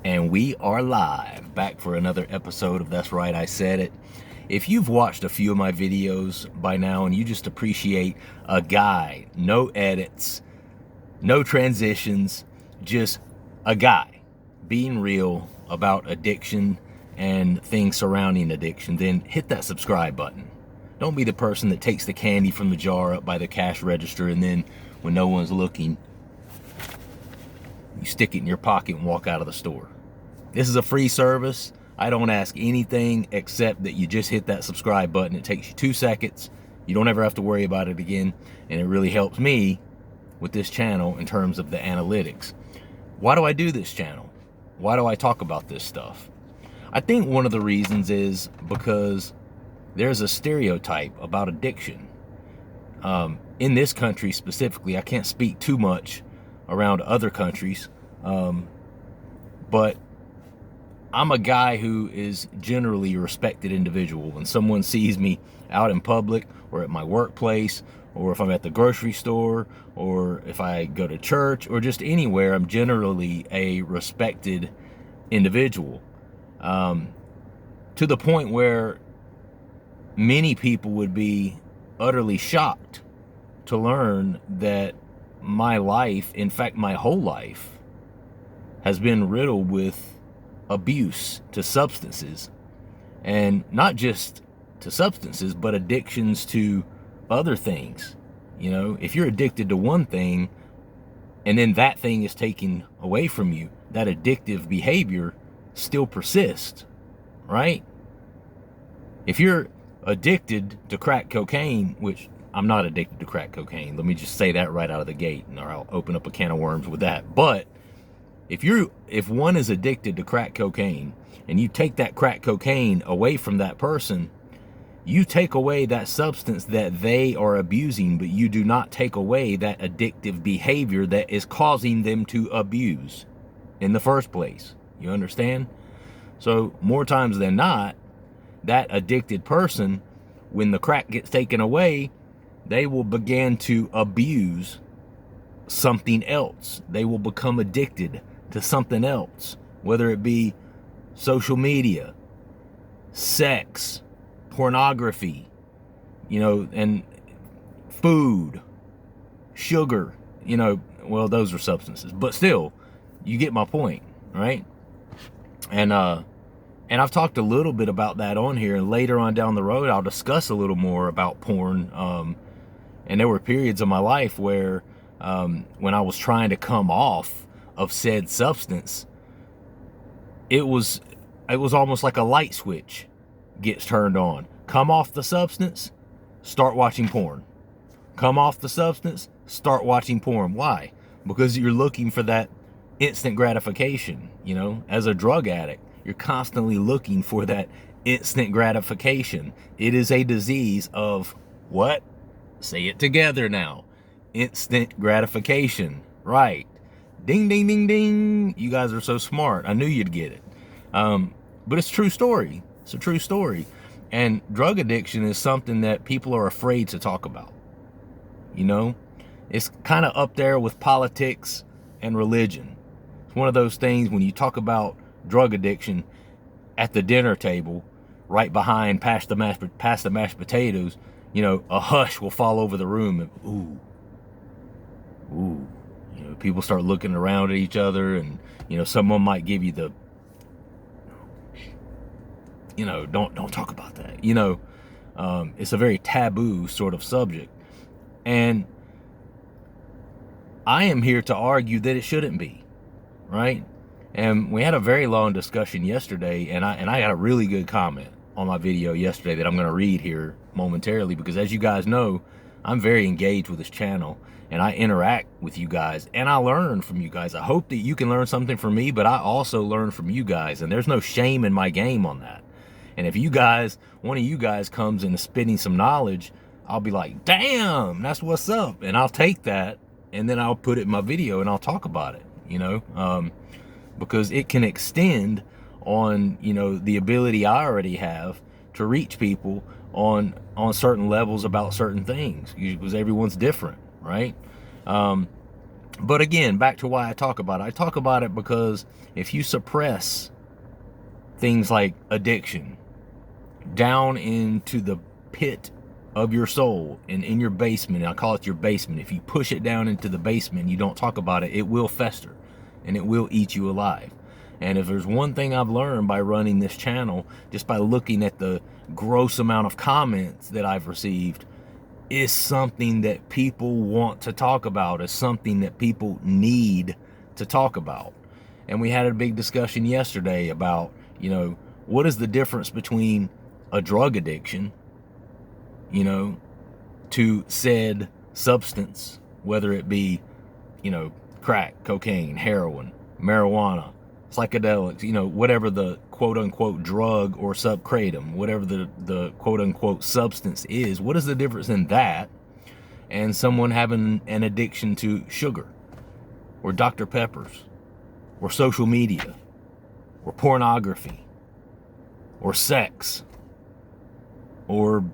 And we are live, back for another episode of That's Right, I Said It. If you've watched a few of my videos by now and you just appreciate a guy, no edits, no transitions, just a guy being real about addiction and things surrounding addiction, then hit that subscribe button. Don't be the person that takes the candy from the jar up by the cash register and then when no one's looking, you stick it in your pocket and walk out of the store. This is a free service. I don't ask anything except that you just hit that subscribe button. It takes you 2 seconds. You don't ever have to worry about it again. And it really helps me with this channel in terms of the analytics. Why do I do this channel? Why do I talk about this stuff? I think one of the reasons is because there's a stereotype about addiction. In this country specifically, I can't speak too much around other countries, but I'm a guy who is generally a respected individual. When someone sees me out in public or at my workplace, or if I'm at the grocery store, or if I go to church, or just anywhere, I'm generally a respected individual. To the point where many people would be utterly shocked to learn that my life, in fact, my whole life, has been riddled with abuse to substances, and not just to substances, but addictions to other things. You know, if you're addicted to one thing and then that thing is taken away from you, that addictive behavior still persists, right? If you're addicted to crack cocaine, which I'm not addicted to crack cocaine, let me just say that right out of the gate, or I'll open up a can of worms with that. But if one is addicted to crack cocaine and you take that crack cocaine away from that person, you take away that substance that they are abusing, but you do not take away that addictive behavior that is causing them to abuse in the first place. You understand? So more times than not, that addicted person, when the crack gets taken away, they will begin to abuse something else. They will become addicted to something else, whether it be social media, sex, pornography, and food, sugar, well, those are substances, but still, you get my point, right? And I've talked a little bit about that on here, and later on down the road, I'll discuss a little more about porn. And there were periods of my life where, when I was trying to come off of said substance, it was almost like a light switch gets turned on. Come off the substance, start watching porn. Come off the substance, start watching porn. Why? Because you're looking for that instant gratification. As a drug addict, you're constantly looking for that instant gratification. It is a disease of what? Say it together now. Instant gratification. Right. Ding, ding, ding, ding. You guys are so smart. I knew you'd get it. But it's a true story. It's a true story. And drug addiction is something that people are afraid to talk about. It's kind of up there with politics and religion. It's one of those things when you talk about drug addiction at the dinner table, right behind past the mashed potatoes, a hush will fall over the room, and ooh, people start looking around at each other, and someone might give you the, don't talk about that. It's a very taboo sort of subject, and I am here to argue that it shouldn't be, right? And we had a very long discussion yesterday, and I got a really good comment on my video yesterday that I'm going to read here momentarily, because as you guys know, I'm very engaged with this channel, and I interact with you guys, and I learn from you guys. I hope that you can learn something from me, but I also learn from you guys, and there's no shame in my game on that. And if one of you guys comes in spitting some knowledge, I'll be like, damn, that's what's up, and I'll take that, and then I'll put it in my video, and I'll talk about it, because it can extend on, the ability I already have to reach people on certain levels about certain things, because everyone's different, right? But again, back to why I talk about it. I talk about it because if you suppress things like addiction down into the pit of your soul and in your basement, I call it your basement. If you push it down into the basement and you don't talk about it, it will fester and it will eat you alive. And if there's one thing I've learned by running this channel, just by looking at the gross amount of comments that I've received, is something that people want to talk about, is something that people need to talk about. And we had a big discussion yesterday about, you know, what is the difference between a drug addiction, you know, to said substance, whether it be, you know, crack, cocaine, heroin, marijuana, psychedelics, you know, whatever the quote unquote drug or subkratom, whatever the quote unquote substance is. What is the difference in that and someone having an addiction to sugar or Dr. Peppers or social media or pornography or sex or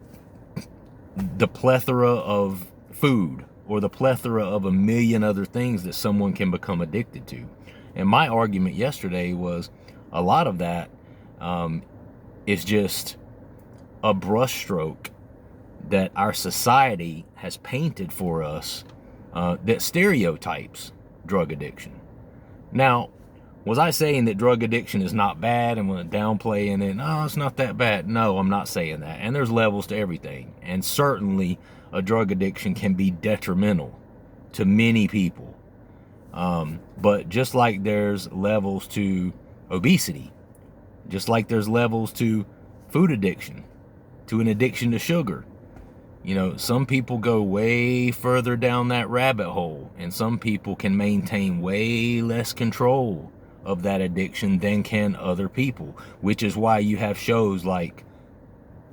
the plethora of food or the plethora of a million other things that someone can become addicted to? And my argument yesterday was a lot of that is just a brushstroke that our society has painted for us that stereotypes drug addiction. Now, was I saying that drug addiction is not bad and was downplaying it? No, it's not that bad. No, I'm not saying that. And there's levels to everything. And certainly a drug addiction can be detrimental to many people. But just like there's levels to obesity, just like there's levels to food addiction, to an addiction to sugar, you know, some people go way further down that rabbit hole, and some people can maintain way less control of that addiction than can other people, which is why you have shows like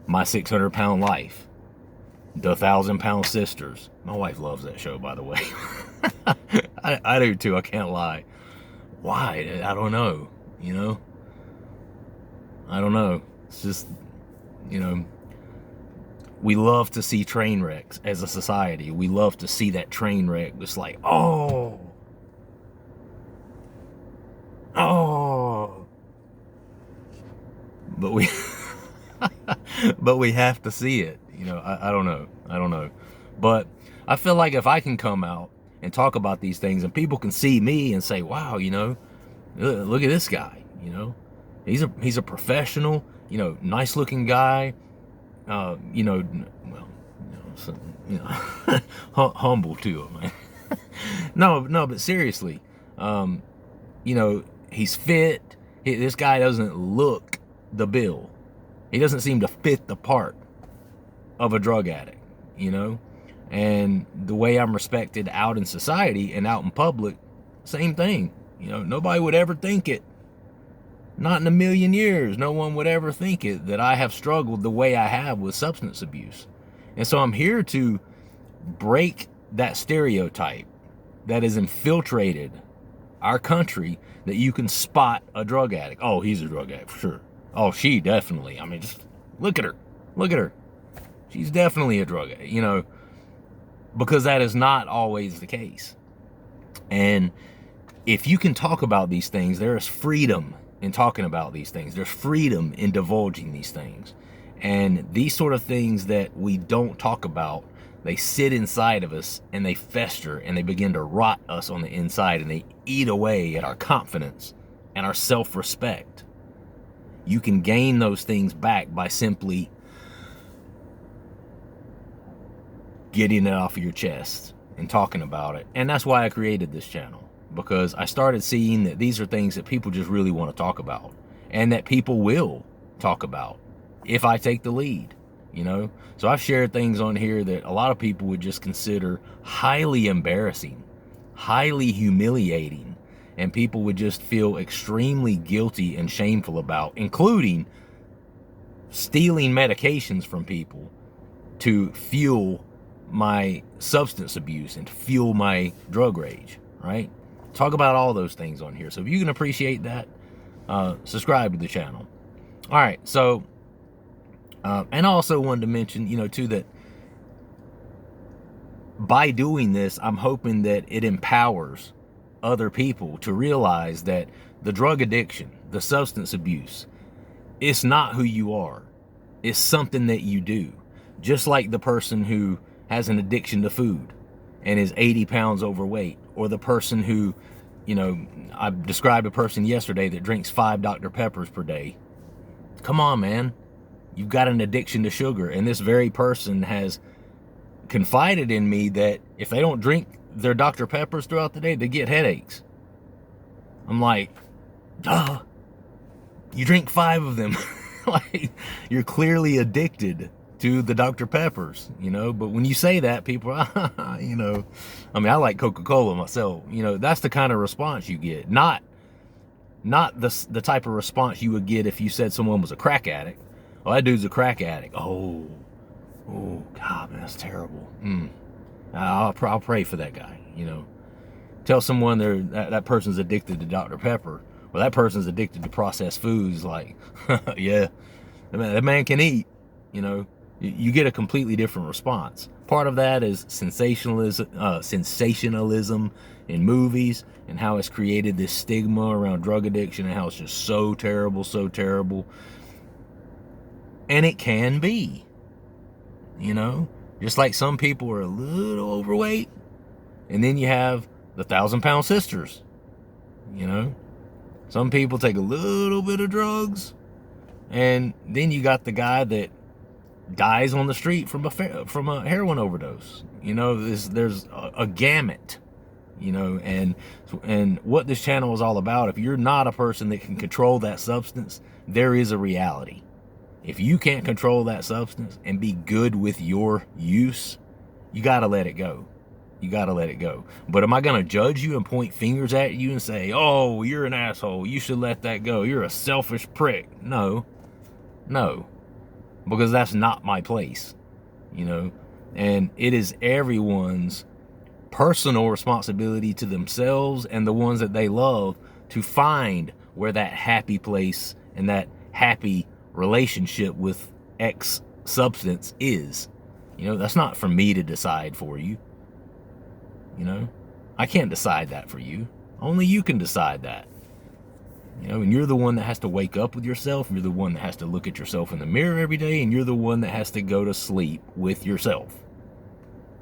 My 600-Pound Life, The 1,000-Pound Sisters. My wife loves that show, by the way. I do too, I can't lie. Why? I don't know, you know? I don't know. It's just, you know, we love to see train wrecks as a society. We love to see that train wreck. It's like, oh. But we, but we have to see it. You know, I don't know. But I feel like if I can come out and talk about these things and people can see me and say, wow, you know, look at this guy, you know, he's a professional, you know, nice looking guy, you know, well, humble too, man. No, but seriously, you know, he's fit. This guy doesn't look the bill. He doesn't seem to fit the part of a drug addict, you know? And the way I'm respected out in society and out in public, same thing. You know, nobody would ever think it. Not in a million years. No one would ever think it, that I have struggled the way I have with substance abuse. And so I'm here to break that stereotype that has infiltrated our country, that you can spot a drug addict. Oh, he's a drug addict for sure. Oh, she definitely. I mean, just look at her. Look at her. She's definitely a drug addict, you know, because that is not always the case. And if you can talk about these things, there is freedom in talking about these things. There's freedom in divulging these things. And these sort of things that we don't talk about, they sit inside of us and they fester and they begin to rot us on the inside, and they eat away at our confidence and our self-respect. You can gain those things back by simply getting it off of your chest and talking about it. And that's why I created this channel, because I started seeing that these are things that people just really want to talk about, and that people will talk about if I take the lead, you know? So I've shared things on here that a lot of people would just consider highly embarrassing, highly humiliating, and people would just feel extremely guilty and shameful about, including stealing medications from people to fuel my substance abuse and to fuel my drug rage, right? Talk about all those things on here. So if you can appreciate that, subscribe to the channel. All right, so, and I also wanted to mention, you know, too, that by doing this, I'm hoping that it empowers other people to realize that the drug addiction, the substance abuse, it's not who you are. It's something that you do. Just like the person who has an addiction to food and is 80 pounds overweight, or the person who, I described a person yesterday that drinks 5 Dr. Peppers per day. Come on, man. You've got an addiction to sugar. And this very person has confided in me that if they don't drink their Dr. Peppers throughout the day, they get headaches. I'm like, duh. You drink 5 of them. Like, you're clearly addicted to the Dr. Peppers, but when you say that, people, I like Coca-Cola myself, that's the kind of response you get. Not the type of response you would get if you said someone was a crack addict. Oh, that dude's a crack addict. Oh, God, man, that's terrible. I'll pray for that guy, Tell someone that person's addicted to Dr. Pepper, or that person's addicted to processed foods, like, yeah, that man can eat, You get a completely different response. Part of that is sensationalism in movies, and how it's created this stigma around drug addiction, and how it's just so terrible, so terrible. And it can be, just like some people are a little overweight, and then you have the 1,000-pound sisters, Some people take a little bit of drugs, and then you got the guy that dies on the street from a heroin overdose. There's a gamut, and what this channel is all about. If you're not a person that can control that substance, there is a reality. If you can't control that substance and be good with your use, you got to let it go. You got to let it go. But am I going to judge you and point fingers at you and say, oh, you're an asshole, you should let that go, you're a selfish prick? No, because that's not my place, and it is everyone's personal responsibility to themselves and the ones that they love to find where that happy place and that happy relationship with X substance is. That's not for me to decide for you. I can't decide that for you. Only you can decide that. And you're the one that has to wake up with yourself. You're the one that has to look at yourself in the mirror every day, and you're the one that has to go to sleep with yourself.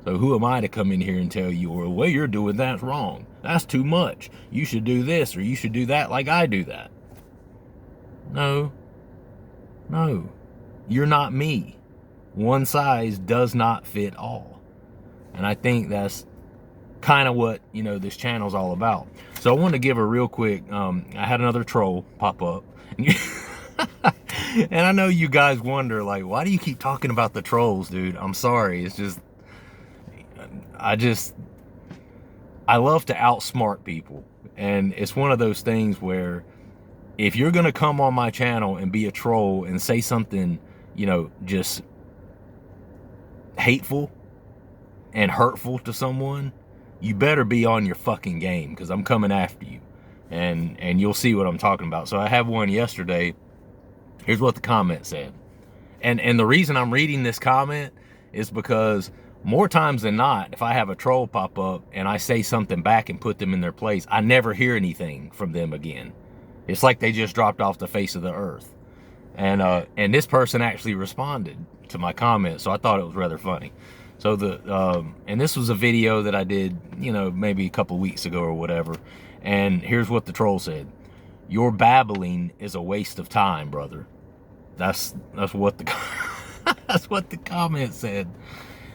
So who am I to come in here and tell you, well, the way you're doing that's wrong, that's too much, you should do this or you should do that like I do that? No, you're not me. One size does not fit all. And I think that's kind of what this channel's all about. So I want to give a real quick, I had another troll pop up, and I know you guys wonder, like, why do you keep talking about the trolls, dude? I'm sorry. It's just I love to outsmart people, and it's one of those things where if you're gonna come on my channel and be a troll and say something just hateful and hurtful to someone, you better be on your fucking game, because I'm coming after you, and you'll see what I'm talking about. So I have one yesterday. Here's what the comment said, and the reason I'm reading this comment is because more times than not, if I have a troll pop up and I say something back and put them in their place, I never hear anything from them again. It's like they just dropped off the face of the earth. And this person actually responded to my comment, so I thought it was rather funny. So and this was a video that I did, maybe a couple weeks ago or whatever. And here's what the troll said: "Your babbling is a waste of time, brother." That's what the that's what the comment said.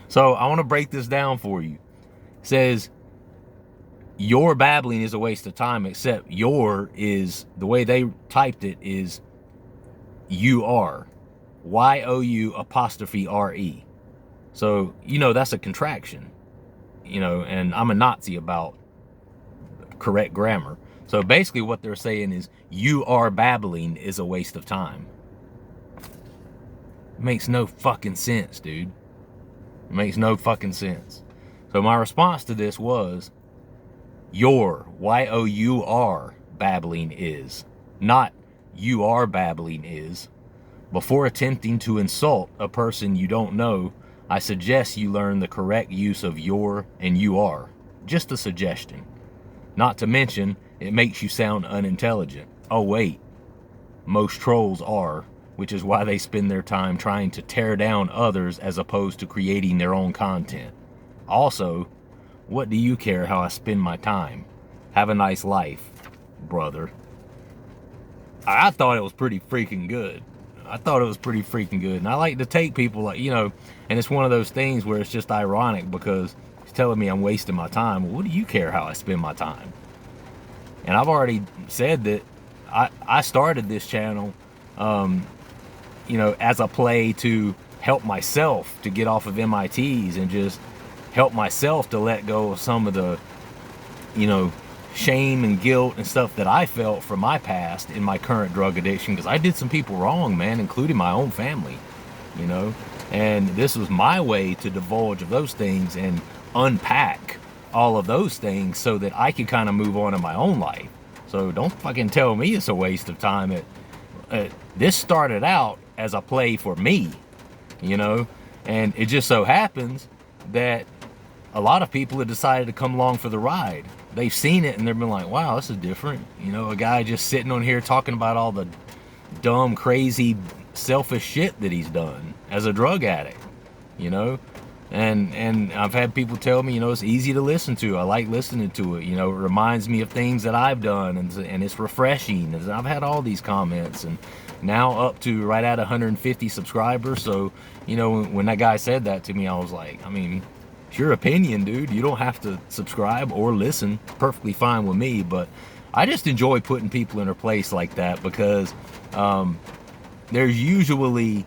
So I want to break this down for you. It says, your babbling is a waste of time, except your is, the way they typed it is you are. Y-O-U''RE. So, that's a contraction, and I'm a Nazi about correct grammar. So basically what they're saying is, you are babbling is a waste of time. It makes no fucking sense, dude. It makes no fucking sense. So my response to this was, your, Y-O-U-R, babbling is, not you are babbling is. Before attempting to insult a person you don't know, I suggest you learn the correct use of your and you are. Just a suggestion. Not to mention, it makes you sound unintelligent. Oh wait, most trolls are, which is why they spend their time trying to tear down others as opposed to creating their own content. Also, what do you care how I spend my time? Have a nice life, brother. I thought it was pretty freaking good. And I like to take people, like, and it's one of those things where it's just ironic because he's telling me I'm wasting my time. Well, what do you care how I spend my time? And I've already said that I started this channel, as a play to help myself to get off of MITs and just help myself to let go of some of the, shame and guilt and stuff that I felt from my past in my current drug addiction, because I did some people wrong, man, including my own family, and this was my way to divulge of those things and unpack all of those things so that I could kind of move on in my own life. So don't fucking tell me it's a waste of time. This started out as a play for me, and it just so happens that a lot of people have decided to come along for the ride. They've seen it and they've been like, wow, this is different. A guy just sitting on here talking about all the dumb, crazy, selfish shit that he's done as a drug addict, And I've had people tell me, it's easy to listen to. I like listening to it. It reminds me of things that I've done, and it's refreshing. And I've had all these comments, and now up to right at 150 subscribers. So, when that guy said that to me, I was like, it's your opinion, dude. You don't have to subscribe or listen. Perfectly fine with me. But I just enjoy putting people in their place like that because there's usually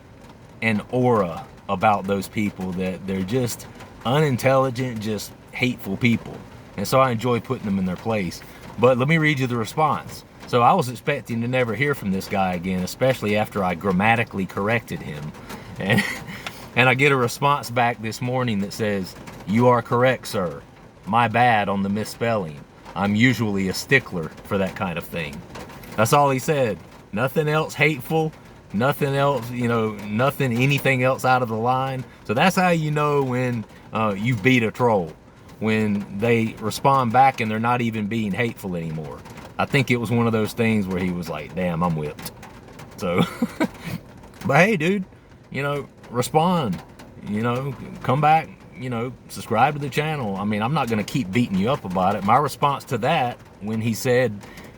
an aura about those people that they're just unintelligent, just hateful people. And so I enjoy putting them in their place. But let me read you the response. So I was expecting to never hear from this guy again, especially after I grammatically corrected him. And I get a response back this morning that says, "You are correct, sir. My bad on the misspelling. I'm usually a stickler for that kind of thing." That's all he said. Nothing else hateful. Nothing else, anything else out of the line. So that's how you know when you beat a troll. When they respond back and they're not even being hateful anymore. I think it was one of those things where he was like, damn, I'm whipped. So, but hey, dude, respond, come back, subscribe to the channel. I'm not going to keep beating you up about it. My response to that, when he said,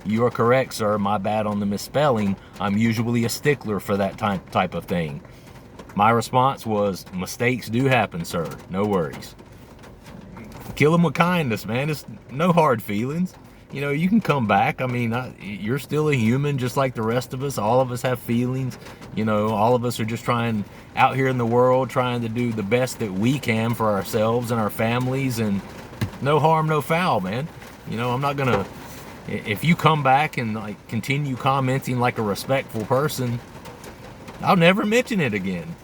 "You are correct, sir. My bad on the misspelling. I'm usually a stickler for that type of thing." My response was, "Mistakes do happen, sir. No worries." Kill them with kindness, man. It's no hard feelings. You can come back. You're still a human just like the rest of us. All of us have feelings. All of us are just trying out here in the world, trying to do the best that we can for ourselves and our families, and no harm, no foul, man. I'm not going to... If you come back and continue commenting like a respectful person, I'll never mention it again.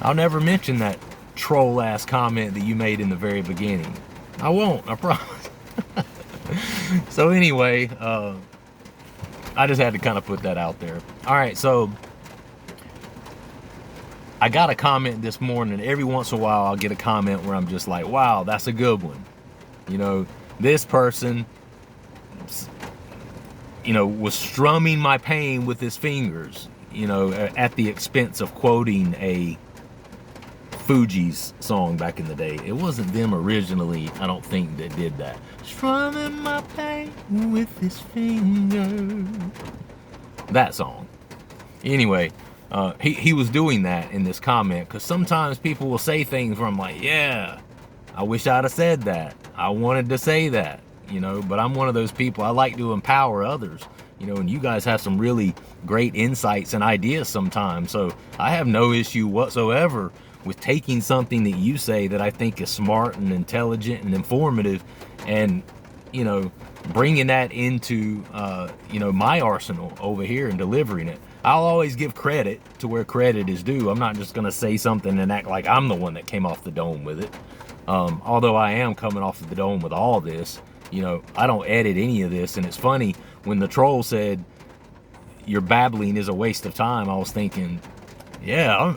I'll never mention that troll ass comment that you made in the very beginning. I won't, I promise. So anyway, I just had to kind of put that out there. All right, so I got a comment this morning. Every once in a while I'll get a comment where I'm just like, wow, that's a good one. This person was strumming my pain with his fingers, at the expense of quoting a Fugees song back in the day. It wasn't them originally, I don't think, that did that. Strumming my pain with his fingers. That song. Anyway, he was doing that in this comment, because sometimes people will say things where I'm like, yeah, I wish I'd have said that. I wanted to say that. But I'm one of those people, I like to empower others, and you guys have some really great insights and ideas sometimes. So I have no issue whatsoever with taking something that you say that I think is smart and intelligent and informative and, bringing that into, my arsenal over here and delivering it. I'll always give credit to where credit is due. I'm not just going to say something and act like I'm the one that came off the dome with it. Although I am coming off of the dome with all this. I don't edit any of this. And it's funny, when the troll said your babbling is a waste of time, I was thinking, yeah,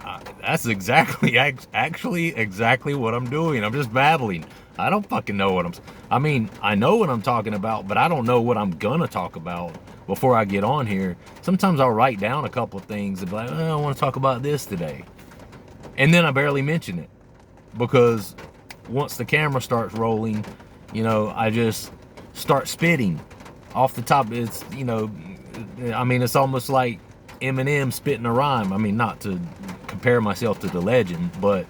That's exactly, actually exactly what I'm doing. I'm just babbling. I don't fucking know what I mean, I know what I'm talking about, but I don't know what I'm gonna talk about before I get on here. Sometimes I'll write down a couple of things and be like, I want to talk about this today. And then I barely mention it because once the camera starts rolling, I just start spitting off the top. It's, I mean, it's almost like Eminem spitting a rhyme. I mean, not to compare myself to the legend, but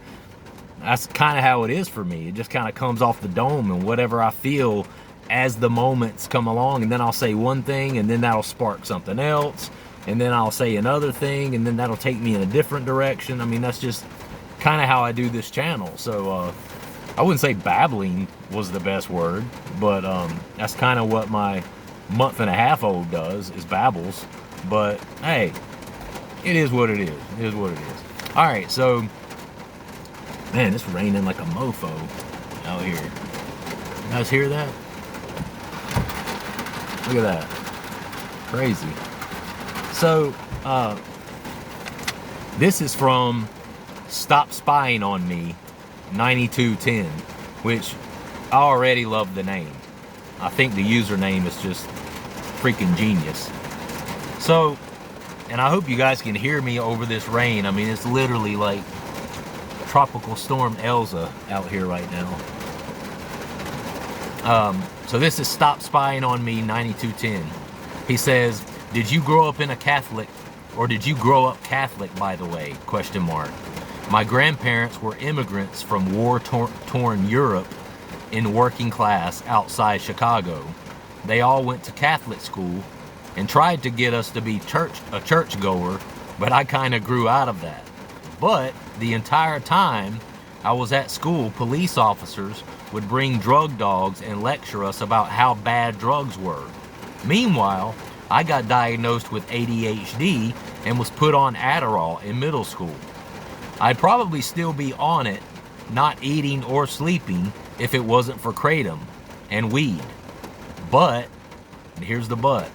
that's kind of how it is for me. It just kind of comes off the dome and whatever I feel as the moments come along, and then I'll say one thing and then that'll spark something else, and then I'll say another thing and then that'll take me in a different direction. I mean, that's just kind of how I do this channel. So I wouldn't say babbling was the best word, but that's kind of what my month-and-a-half-old does, is babbles. But hey, it is what it is. It is what it is. All right, so man, it's raining like a mofo out here. You guys hear that? Look at that. Crazy. So this is from Stop Spying on Me 9210, which I already love the name. I think the username is just freaking genius. So, and I hope you guys can hear me over this rain. I mean, it's literally like Tropical Storm Elsa out here right now. So this is Stop Spying on Me 9210. He says, did you grow up in a Catholic, or did you grow up Catholic, by the way? Question mark. My grandparents were immigrants from war-torn Europe in working class outside Chicago. They all went to Catholic school and tried to get us to be a churchgoer, but I kind of grew out of that. But the entire time I was at school, police officers would bring drug dogs and lecture us about how bad drugs were. Meanwhile, I got diagnosed with ADHD and was put on Adderall in middle school. I'd probably still be on it, not eating or sleeping, if it wasn't for kratom and weed. But, and here's the but,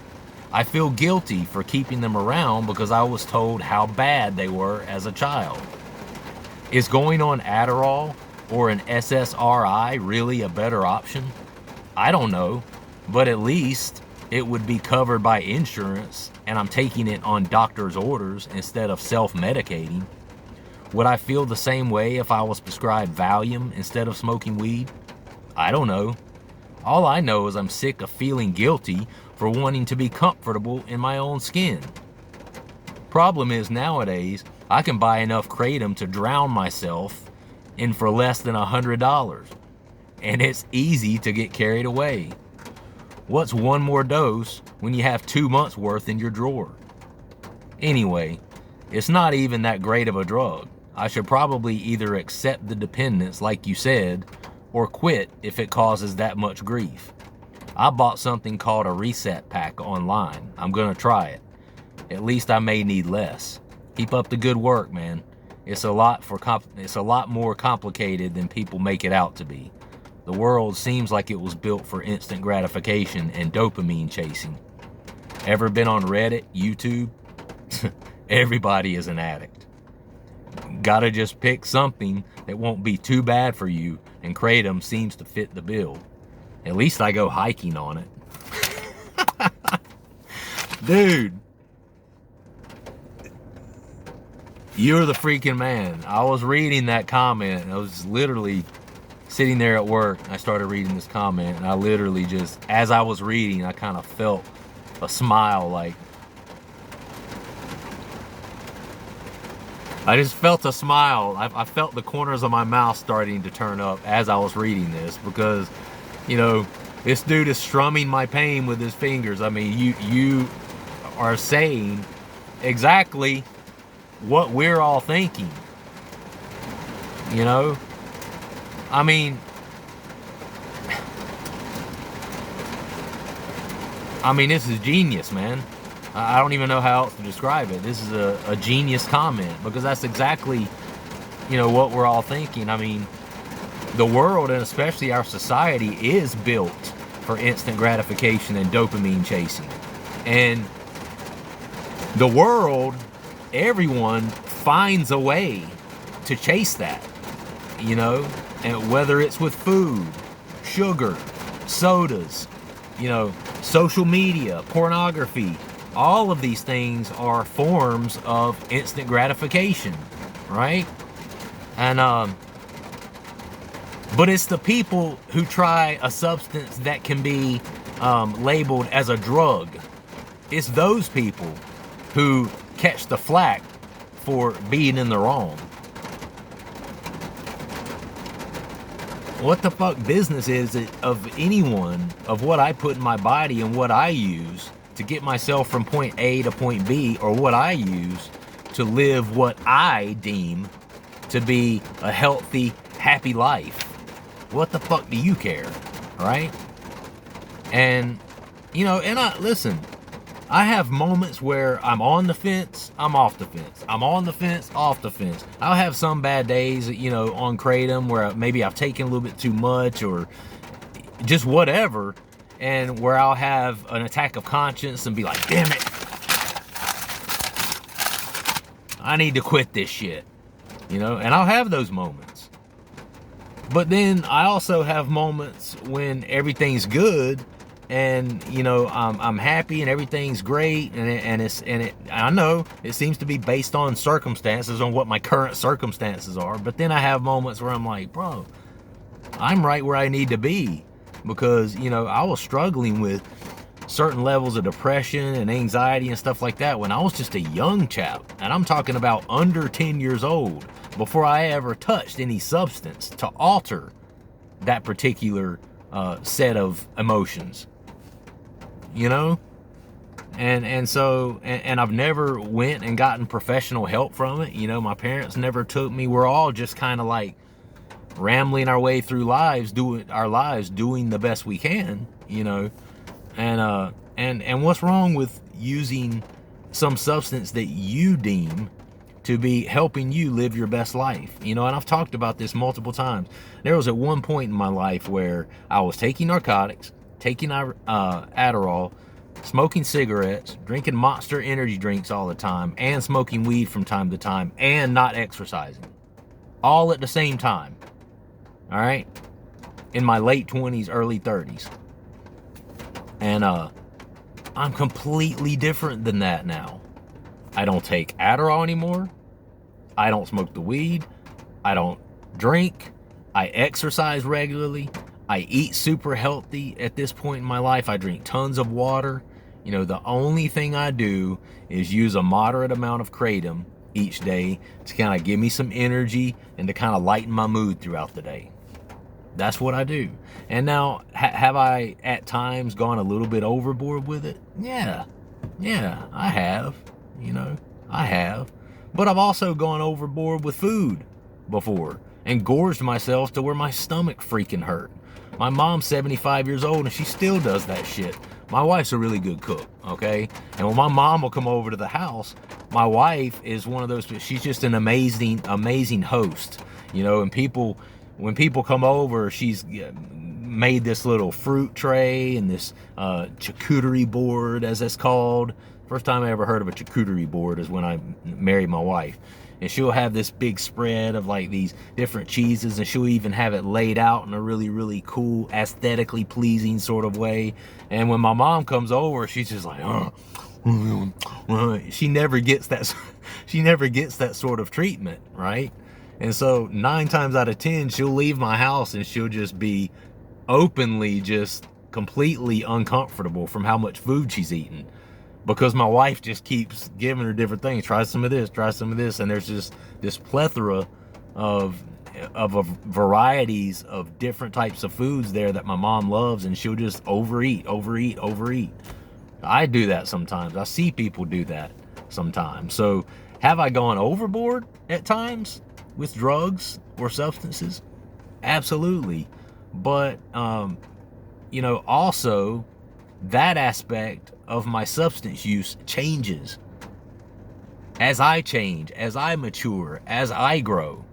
I feel guilty for keeping them around because I was told how bad they were as a child. Is going on Adderall or an SSRI really a better option? I don't know, but at least it would be covered by insurance and I'm taking it on doctor's orders instead of self-medicating. Would I feel the same way if I was prescribed Valium instead of smoking weed? I don't know. All I know is I'm sick of feeling guilty for wanting to be comfortable in my own skin. Problem is, nowadays, I can buy enough kratom to drown myself in for less than $100. And it's easy to get carried away. What's one more dose when you have 2 months worth in your drawer? Anyway, it's not even that great of a drug. I should probably either accept the dependence like you said, or quit if it causes that much grief. I bought something called a reset pack online. I'm gonna try it. At least I may need less. Keep up the good work, man. It's a lot more complicated than people make it out to be. The world seems like it was built for instant gratification and dopamine chasing. Ever been on Reddit, YouTube? Everybody is an addict. Gotta just pick something that won't be too bad for you, and kratom seems to fit the bill. At least I go hiking on it. Dude, you're the freaking man. I was reading that comment, and I was literally sitting there at work. I started reading this comment, and I literally just, as I was reading, I kind of felt a smile, like, I just felt a smile. I felt the corners of my mouth starting to turn up as I was reading this, because, this dude is strumming my pain with his fingers. I mean, you are saying exactly what we're all thinking. I mean, this is genius, man. I don't even know how else to describe it. This is a genius comment, because that's exactly, what we're all thinking. I mean, the world, and especially our society, is built for instant gratification and dopamine chasing. And the world, everyone finds a way to chase that, you know, and whether it's with food, sugar, sodas, you know, social media, pornography, all of these things are forms of instant gratification, right? And but it's the people who try a substance that can be labeled as a drug. It's those people who catch the flack for being in the wrong. What the fuck business is it of anyone of what I put in my body and what I use to get myself from point A to point B, or what I use to live what I deem to be a healthy, happy life? What the fuck do you care, right? And, you know, and listen, I have moments where I'm on the fence, I'm off the fence. I'm on the fence, off the fence. I'll have some bad days, you know, on Kratom where maybe I've taken a little bit too much or just whatever, and where I'll have an attack of conscience and be like, damn it, I need to quit this shit, you know, and I'll have those moments. But then I also have moments when everything's good, and you know, I'm happy and everything's great, and I know it seems to be based on circumstances, on what my current circumstances are. But then I have moments where I'm like, bro, I'm right where I need to be, because you know, I was struggling with certain levels of depression and anxiety and stuff like that when I was just a young chap, and I'm talking about under 10 years old, before I ever touched any substance to alter that particular set of emotions, you know. And so I've never went and gotten professional help from it. You know, my parents never took me. We're all just kind of like rambling our way through doing the best we can, you know. And what's wrong with using some substance that you deem to be helping you live your best life? You know, and I've talked about this multiple times. There was at one point in my life where I was taking narcotics, taking Adderall, smoking cigarettes, drinking Monster energy drinks all the time, and smoking weed from time to time, and not exercising. All at the same time. All right? In my late 20s, early 30s. And I'm completely different than that now. I don't take Adderall anymore. I don't smoke the weed. I don't drink. I exercise regularly. I eat super healthy at this point in my life. I drink tons of water. You know, the only thing I do is use a moderate amount of Kratom each day to kind of give me some energy and to kind of lighten my mood throughout the day. That's what I do. And now, have I at times gone a little bit overboard with it? Yeah, I have. You know, I have. But I've also gone overboard with food before and gorged myself to where my stomach freaking hurt. My mom's 75 years old and she still does that shit. My wife's a really good cook, okay? And when my mom will come over to the house, my wife is one of those, she's just an amazing host, you know. And when people come over, she's made this little fruit tray and this charcuterie board, as it's called. First time I ever heard of a charcuterie board is when I married my wife. And she'll have this big spread of like these different cheeses, and she'll even have it laid out in a really, really cool, aesthetically pleasing sort of way. And when my mom comes over, she's just like, she never gets that sort of treatment, right? And so 9 times out of 10, she'll leave my house and she'll just be openly just completely uncomfortable from how much food she's eating, because my wife just keeps giving her different things. Try some of this, and there's just this plethora of varieties of different types of foods there that my mom loves, and she'll just overeat. I do that sometimes. I see people do that sometimes. So have I gone overboard at times with drugs or substances? Absolutely. But you know, also that aspect of my substance use changes as I change, as I mature, as I grow,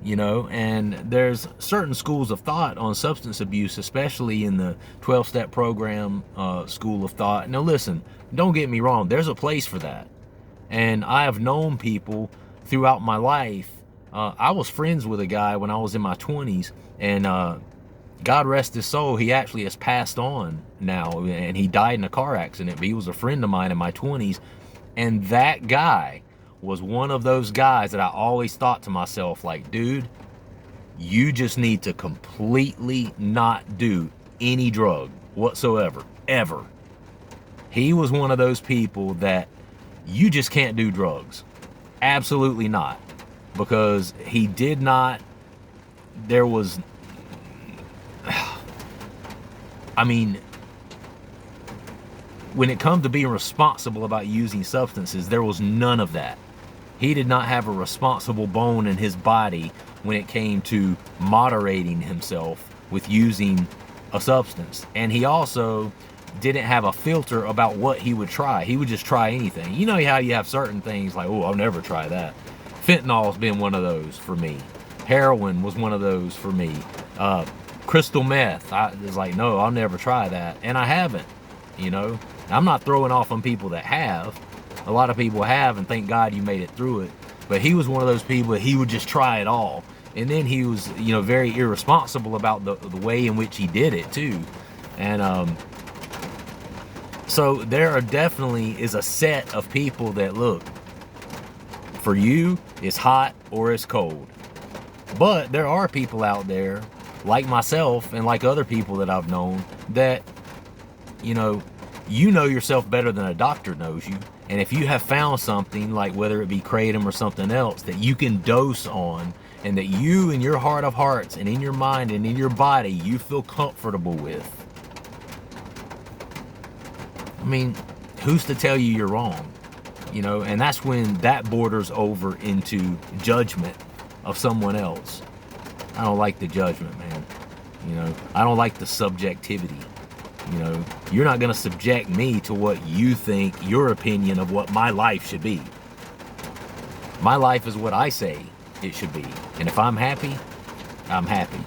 you know. And there's certain schools of thought on substance abuse, especially in the 12-step program school of thought. Now listen, don't get me wrong, there's a place for that. And I have known people throughout my life I was friends with a guy when I was in my 20s, and God rest his soul, he actually has passed on now, and he died in a car accident, but he was a friend of mine in my 20s. And that guy was one of those guys that I always thought to myself, like, dude, you just need to completely not do any drug whatsoever, ever. He was one of those people that you just can't do drugs. Absolutely not. Because he did not, there was, I mean, when it comes to being responsible about using substances, there was none of that. He did not have a responsible bone in his body when it came to moderating himself with using a substance. And he also didn't have a filter about what he would try. He would just try anything. You know how you have certain things like, oh, I'll never try that. Fentanyl's been one of those for me. Heroin was one of those for me. Crystal meth, I was like, no, I'll never try that. And I haven't, you know. I'm not throwing off on people that have. A lot of people have, and thank God you made it through it. But he was one of those people that he would just try it all. And then he was, you know, very irresponsible about the way in which he did it too. And so there are definitely is a set of people that, look, for you, it's hot or it's cold. But there are people out there, like myself and like other people that I've known, that, you know yourself better than a doctor knows you. And if you have found something, like whether it be kratom or something else, that you can dose on, and that you in your heart of hearts and in your mind and in your body, you feel comfortable with, I mean, who's to tell you you're wrong? You know, and that's when that borders over into judgment of someone else. I don't like the judgment, man. You know, I don't like the subjectivity. You know, you're not going to subject me to what you think, your opinion of what my life should be. My life is what I say it should be. And if I'm happy, I'm happy.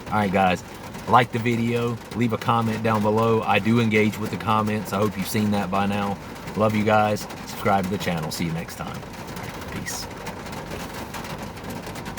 All right, guys, like the video, leave a comment down below. I do engage with the comments. I hope you've seen that by now. Love you guys. Subscribe to the channel. See you next time. All right, peace.